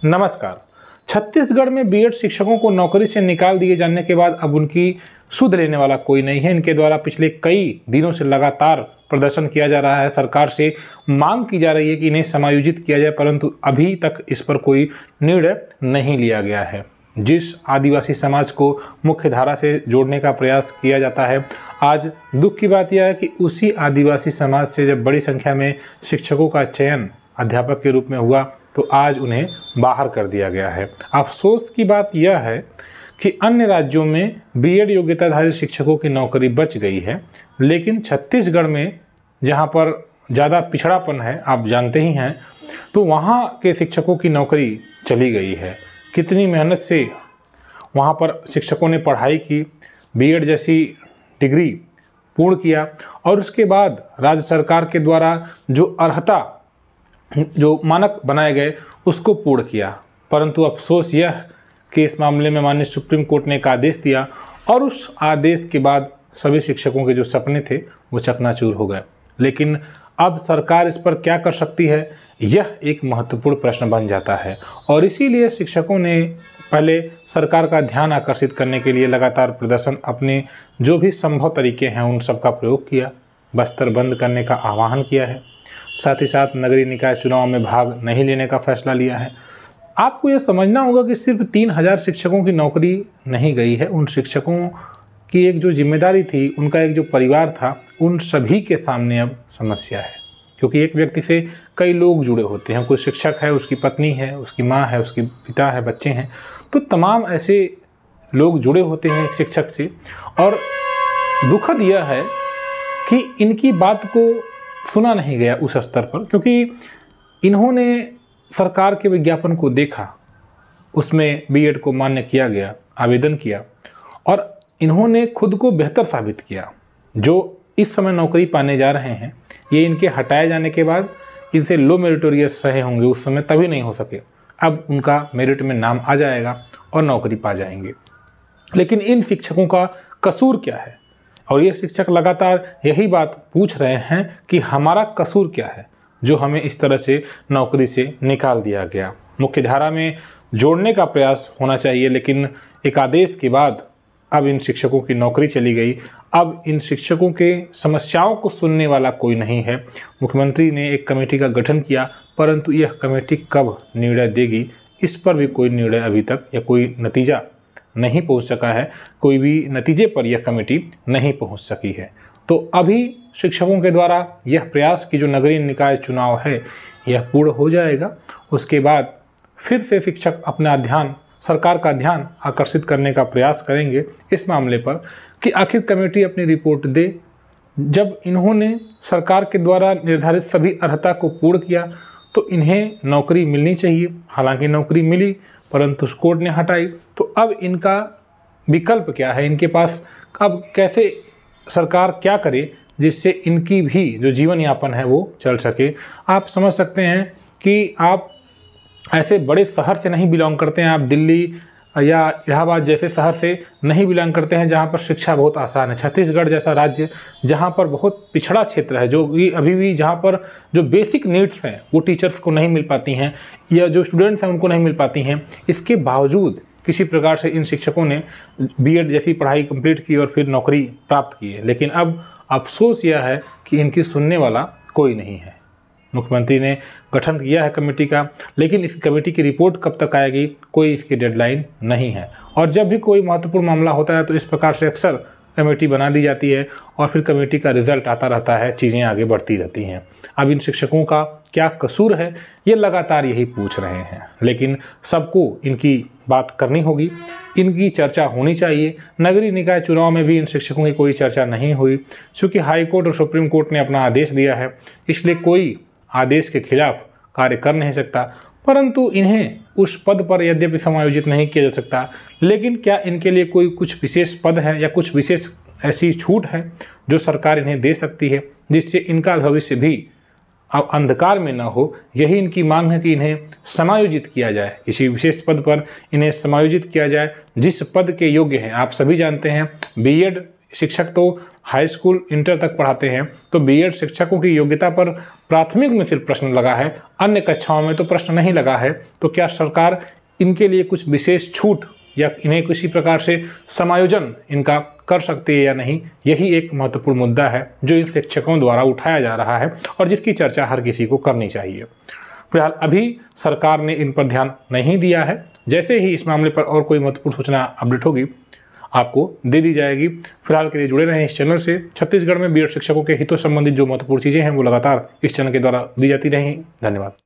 नमस्कार। छत्तीसगढ़ में बीएड शिक्षकों को नौकरी से निकाल दिए जाने के बाद अब उनकी सुध लेने वाला कोई नहीं है। इनके द्वारा पिछले कई दिनों से लगातार प्रदर्शन किया जा रहा है। सरकार से मांग की जा रही है कि इन्हें समायोजित किया जाए, परंतु अभी तक इस पर कोई निर्णय नहीं लिया गया है। जिस आदिवासी समाज को मुख्य धारा से जोड़ने का प्रयास किया जाता है, आज दुख की बात यह है कि उसी आदिवासी समाज से जब बड़ी संख्या में शिक्षकों का चयन अध्यापक के रूप में हुआ तो आज उन्हें बाहर कर दिया गया है। अफसोस की बात यह है कि अन्य राज्यों में बीएड योग्यताधारी शिक्षकों की नौकरी बच गई है, लेकिन छत्तीसगढ़ में जहां पर ज़्यादा पिछड़ापन है, आप जानते ही हैं, तो वहां के शिक्षकों की नौकरी चली गई है। कितनी मेहनत से वहां पर शिक्षकों ने पढ़ाई की, बीएड जैसी डिग्री पूर्ण किया और उसके बाद राज्य सरकार के द्वारा जो मानक बनाए गए उसको पूर्ण किया। परंतु अफसोस यह कि इस मामले में माननीय सुप्रीम कोर्ट ने एक आदेश दिया और उस आदेश के बाद सभी शिक्षकों के जो सपने थे वो चकनाचूर हो गए। लेकिन अब सरकार इस पर क्या कर सकती है, यह एक महत्वपूर्ण प्रश्न बन जाता है और इसीलिए शिक्षकों ने पहले सरकार का ध्यान आकर्षित करने के लिए लगातार प्रदर्शन, अपने जो भी संभव तरीके हैं उन सब का प्रयोग किया। बस्तर बंद करने का आह्वान किया है, साथ ही साथ नगरीय निकाय चुनाव में भाग नहीं लेने का फैसला लिया है। आपको यह समझना होगा कि सिर्फ 3000 शिक्षकों की नौकरी नहीं गई है। उन शिक्षकों की एक जो जिम्मेदारी थी, उनका एक जो परिवार था, उन सभी के सामने अब समस्या है, क्योंकि एक व्यक्ति से कई लोग जुड़े होते हैं। कोई शिक्षक है, उसकी पत्नी है, उसकी माँ है, उसके पिता है, बच्चे हैं, तो तमाम ऐसे लोग जुड़े होते हैं एक शिक्षक से। और दुखद यह है कि इनकी बात को सुना नहीं गया उस स्तर पर, क्योंकि इन्होंने सरकार के विज्ञापन को देखा, उसमें बीएड को मान्य किया गया, आवेदन किया और इन्होंने खुद को बेहतर साबित किया। जो इस समय नौकरी पाने जा रहे हैं, ये इनके हटाए जाने के बाद इनसे लो मेरिटोरियस रहे होंगे उस समय, तभी नहीं हो सके। अब उनका मेरिट में नाम आ जाएगा और नौकरी पा जाएंगे। लेकिन इन शिक्षकों का कसूर क्या है? और ये शिक्षक लगातार यही बात पूछ रहे हैं कि हमारा कसूर क्या है जो हमें इस तरह से नौकरी से निकाल दिया गया। मुख्य धारा में जोड़ने का प्रयास होना चाहिए, लेकिन एक आदेश के बाद अब इन शिक्षकों की नौकरी चली गई। अब इन शिक्षकों के समस्याओं को सुनने वाला कोई नहीं है। मुख्यमंत्री ने एक कमेटी का गठन किया, परंतु यह कमेटी कब निर्णय देगी, इस पर भी कोई निर्णय अभी तक या कोई नतीजा नहीं पहुंच सका है। कोई भी नतीजे पर यह कमेटी नहीं पहुंच सकी है। तो अभी शिक्षकों के द्वारा यह प्रयास कि जो नगरीय निकाय चुनाव है यह पूर्ण हो जाएगा, उसके बाद फिर से शिक्षक अपना ध्यान, सरकार का ध्यान आकर्षित करने का प्रयास करेंगे इस मामले पर कि आखिर कमेटी अपनी रिपोर्ट दे। जब इन्होंने सरकार के द्वारा निर्धारित सभी अर्हता को पूर्ण किया तो इन्हें नौकरी मिलनी चाहिए। हालांकि नौकरी मिली, परंतु कोर्ट ने हटाई। तो अब इनका विकल्प क्या है, इनके पास अब कैसे सरकार क्या करे जिससे इनकी भी जो जीवन यापन है वो चल सके। आप समझ सकते हैं कि आप ऐसे बड़े शहर से नहीं बिलोंग करते हैं, आप दिल्ली या इलाहाबाद जैसे शहर से नहीं बिलोंग करते हैं जहाँ पर शिक्षा बहुत आसान है। छत्तीसगढ़ जैसा राज्य जहाँ पर बहुत पिछड़ा क्षेत्र है, जो कि अभी भी जहाँ पर जो बेसिक नीड्स हैं वो टीचर्स को नहीं मिल पाती हैं या जो स्टूडेंट्स हैं उनको नहीं मिल पाती हैं, इसके बावजूद किसी प्रकार से इन शिक्षकों ने बीएड जैसी पढ़ाई कंप्लीट की और फिर नौकरी प्राप्त की है। लेकिन अब अफसोस यह है कि इनकी सुनने वाला कोई नहीं है। मुख्यमंत्री ने गठन किया है कमेटी का, लेकिन इस कमेटी की रिपोर्ट कब तक आएगी, कोई इसकी डेडलाइन नहीं है। और जब भी कोई महत्वपूर्ण मामला होता है तो इस प्रकार से अक्सर कमेटी बना दी जाती है और फिर कमेटी का रिजल्ट आता रहता है, चीज़ें आगे बढ़ती रहती हैं। अब इन शिक्षकों का क्या कसूर है, ये लगातार यही पूछ रहे हैं। लेकिन सबको इनकी बात करनी होगी, इनकी चर्चा होनी चाहिए। नगरीय निकाय चुनाव में भी इन शिक्षकों की कोई चर्चा नहीं हुई, क्योंकि हाई कोर्ट और सुप्रीम कोर्ट ने अपना आदेश दिया है, इसलिए कोई आदेश के खिलाफ कार्य कर नहीं सकता। परंतु इन्हें उस पद पर यद्यपि समायोजित नहीं किया जा सकता, लेकिन क्या इनके लिए कोई कुछ विशेष पद है या कुछ विशेष ऐसी छूट है जो सरकार इन्हें दे सकती है, जिससे इनका भविष्य भी अब अंधकार में न हो। यही इनकी मांग है कि इन्हें समायोजित किया जाए, किसी विशेष पद पर इन्हें समायोजित किया जाए जिस पद के योग्य हैं। आप सभी जानते हैं बीएड शिक्षक तो हाई स्कूल इंटर तक पढ़ाते हैं, तो बीएड शिक्षकों की योग्यता पर प्राथमिक में सिर्फ प्रश्न लगा है, अन्य कक्षाओं में तो प्रश्न नहीं लगा है। तो क्या सरकार इनके लिए कुछ विशेष छूट या इन्हें किसी प्रकार से समायोजन इनका कर सकती है या नहीं, यही एक महत्वपूर्ण मुद्दा है जो इन शिक्षकों द्वारा उठाया जा रहा है और जिसकी चर्चा हर किसी को करनी चाहिए। फिलहाल अभी सरकार ने इन पर ध्यान नहीं दिया है। जैसे ही इस मामले पर और कोई महत्वपूर्ण सूचना अपडेट होगी आपको दे दी जाएगी। फिलहाल के लिए जुड़े रहें इस चैनल से। छत्तीसगढ़ में बीएड शिक्षकों के हितों संबंधित जो महत्वपूर्ण चीज़ें हैं वो लगातार इस चैनल के द्वारा दी जाती रहेंगी। धन्यवाद।